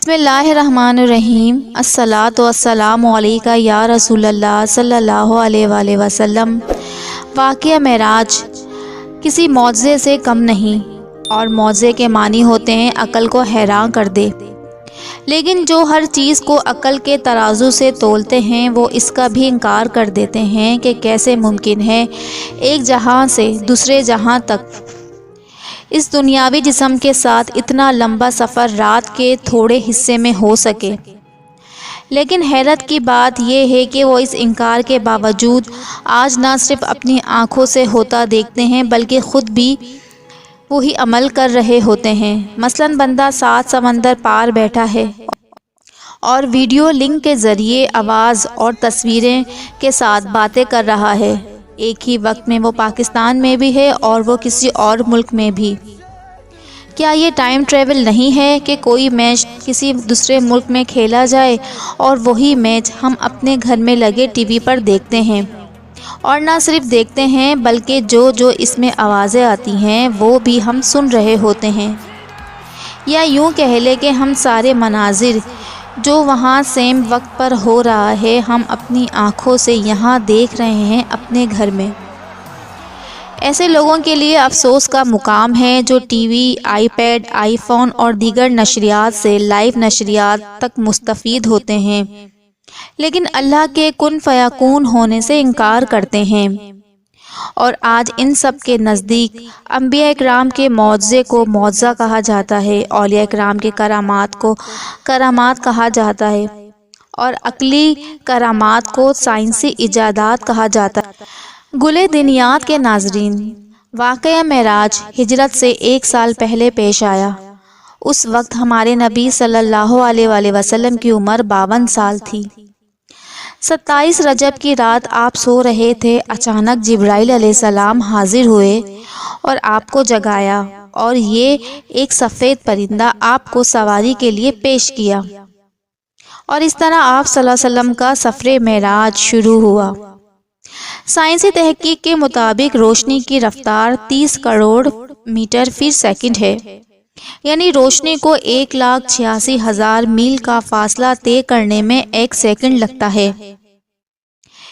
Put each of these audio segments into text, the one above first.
بسم اللہ الرحمن الرحیم۔ الصلاۃ والسلام علیکہ یا رسول اللہ صلی اللہ علیہ وآلہ وسلم۔ واقعہ معراج کسی معجزے سے کم نہیں، اور معجزے کے معنی ہوتے ہیں عقل کو حیران کر دے۔ لیکن جو ہر چیز کو عقل کے ترازو سے تولتے ہیں وہ اس کا بھی انکار کر دیتے ہیں کہ کیسے ممکن ہے ایک جہاں سے دوسرے جہاں تک اس دنیاوی جسم کے ساتھ اتنا لمبا سفر رات کے تھوڑے حصے میں ہو سکے۔ لیکن حیرت کی بات یہ ہے کہ وہ اس انکار کے باوجود آج نہ صرف اپنی آنکھوں سے ہوتا دیکھتے ہیں بلکہ خود بھی وہی عمل کر رہے ہوتے ہیں۔ مثلاً بندہ 7 سمندر پار بیٹھا ہے اور ویڈیو لنک کے ذریعے آواز اور تصویریں کے ساتھ باتیں کر رہا ہے۔ ایک ہی وقت میں وہ پاکستان میں بھی ہے اور وہ کسی اور ملک میں بھی۔ کیا یہ ٹائم ٹریول نہیں ہے کہ کوئی میچ کسی دوسرے ملک میں کھیلا جائے اور وہی میچ ہم اپنے گھر میں لگے ٹی وی پر دیکھتے ہیں، اور نہ صرف دیکھتے ہیں بلکہ جو اس میں آوازیں آتی ہیں وہ بھی ہم سن رہے ہوتے ہیں؟ یا یوں کہہ لیں کہ ہم سارے مناظر جو وہاں سیم وقت پر ہو رہا ہے ہم اپنی آنکھوں سے یہاں دیکھ رہے ہیں اپنے گھر میں۔ ایسے لوگوں کے لیے افسوس کا مقام ہے جو TV, iPad, iPhone اور دیگر نشریات سے لائیو نشریات تک مستفید ہوتے ہیں، لیکن اللہ کے کن فیکون ہونے سے انکار کرتے ہیں۔ اور آج ان سب کے نزدیک انبیاء اکرام کے معجزے کو معجزہ کہا جاتا ہے، اولیاء اکرام کے کرامات کو کرامات کہا جاتا ہے، اور عقلی کرامات کو سائنسی ایجادات کہا جاتا ہے۔ گلے دنیات کے ناظرین، واقعہ معراج ہجرت سے 1 سال پہلے پیش آیا۔ اس وقت ہمارے نبی صلی اللہ علیہ وآلہ وسلم کی عمر 52 سال تھی۔ 27 رجب کی رات آپ سو رہے تھے، اچانک جبرائیل علیہ السلام حاضر ہوئے اور آپ کو جگایا، اور یہ ایک سفید پرندہ آپ کو سواری کے لیے پیش کیا، اور اس طرح آپ صلی اللہ علیہ وسلم کا سفر معراج شروع ہوا۔ سائنسی تحقیق کے مطابق روشنی کی رفتار 30 کروڑ میٹر فی سیکنڈ ہے، یعنی روشنی کو 1,86,000 میل کا فاصلہ طے کرنے میں 1 سیکنڈ لگتا ہے۔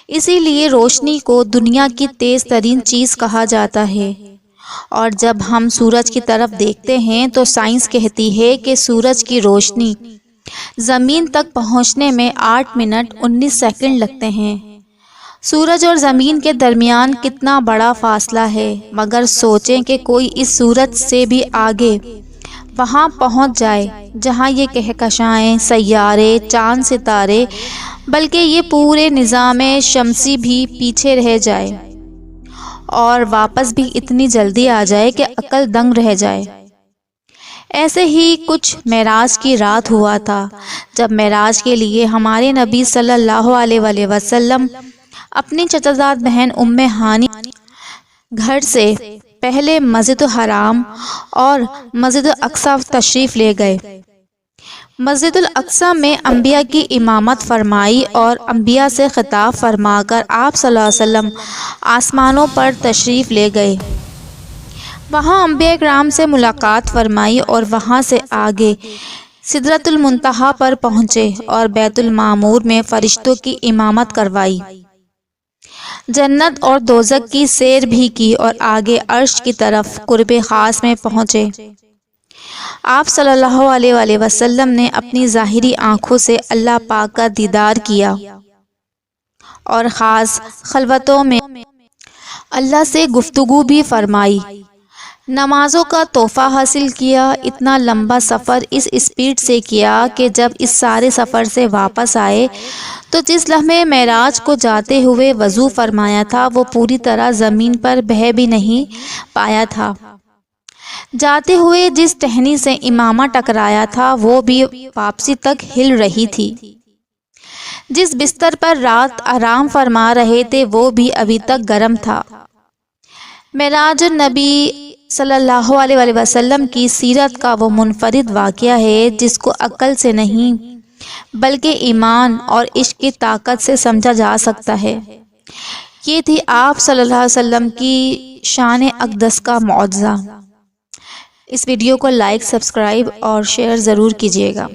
اسی لیے روشنی کو دنیا کی تیز ترین چیز کہا جاتا ہے۔ اور جب ہم سورج کی طرف دیکھتے ہیں تو سائنس کہتی ہے کہ سورج کی روشنی زمین تک پہنچنے میں 8 منٹ 19 سیکنڈ لگتے ہیں۔ سورج اور زمین کے درمیان کتنا بڑا فاصلہ ہے، مگر سوچیں کہ کوئی اس سورج سے بھی آگے وہاں پہنچ جائے جہاں یہ کہکشائیں، سیارے، چاند، ستارے، بلکہ یہ پورے نظام شمسی بھی پیچھے رہ جائے اور واپس بھی اتنی جلدی آ جائے کہ عقل دنگ رہ جائے۔ ایسے ہی کچھ معراج کی رات ہوا تھا، جب معراج کے لیے ہمارے نبی صلی اللہ علیہ وآلہ وسلم اپنی چچا زاد بہن ام ہانی گھر سے پہلے مسجد الحرام اور مسجد اقصی تشریف لے گئے۔ مسجد الاقصی میں انبیاء کی امامت فرمائی اور انبیاء سے خطاب فرما کر آپ صلی اللہ علیہ وسلم آسمانوں پر تشریف لے گئے۔ وہاں انبیاء اکرام سے ملاقات فرمائی اور وہاں سے آگے سدرۃ المنتہا پر پہنچے اور بیت المعمور میں فرشتوں کی امامت کروائی، جنت اور دوزخ کی سیر بھی کی اور آگے عرش کی طرف قرب خاص میں پہنچے۔ آپ صلی اللہ علیہ وآلہ وسلم نے اپنی ظاہری آنکھوں سے اللہ پاک کا دیدار کیا اور خاص خلوتوں میں اللہ سے گفتگو بھی فرمائی، نمازوں کا تحفہ حاصل کیا۔ اتنا لمبا سفر اس اسپیڈ سے کیا کہ جب اس سارے سفر سے واپس آئے تو جس لمحے معراج کو جاتے ہوئے وضو فرمایا تھا وہ پوری طرح زمین پر بہہ بھی نہیں پایا تھا۔ جاتے ہوئے جس ٹہنی سے امامہ ٹکرایا تھا وہ بھی واپسی تک ہل رہی تھی۔ جس بستر پر رات آرام فرما رہے تھے وہ بھی ابھی تک گرم تھا۔ معراج النبی صلی اللہ علیہ وآلہ وسلم کی سیرت کا وہ منفرد واقعہ ہے جس کو عقل سے نہیں بلکہ ایمان اور عشق کی طاقت سے سمجھا جا سکتا ہے۔ یہ تھی آپ صلی اللہ علیہ وسلم کی شان اقدس کا معجزہ۔ اس ویڈیو کو لائک، سبسکرائب اور شیئر ضرور کیجیے گا۔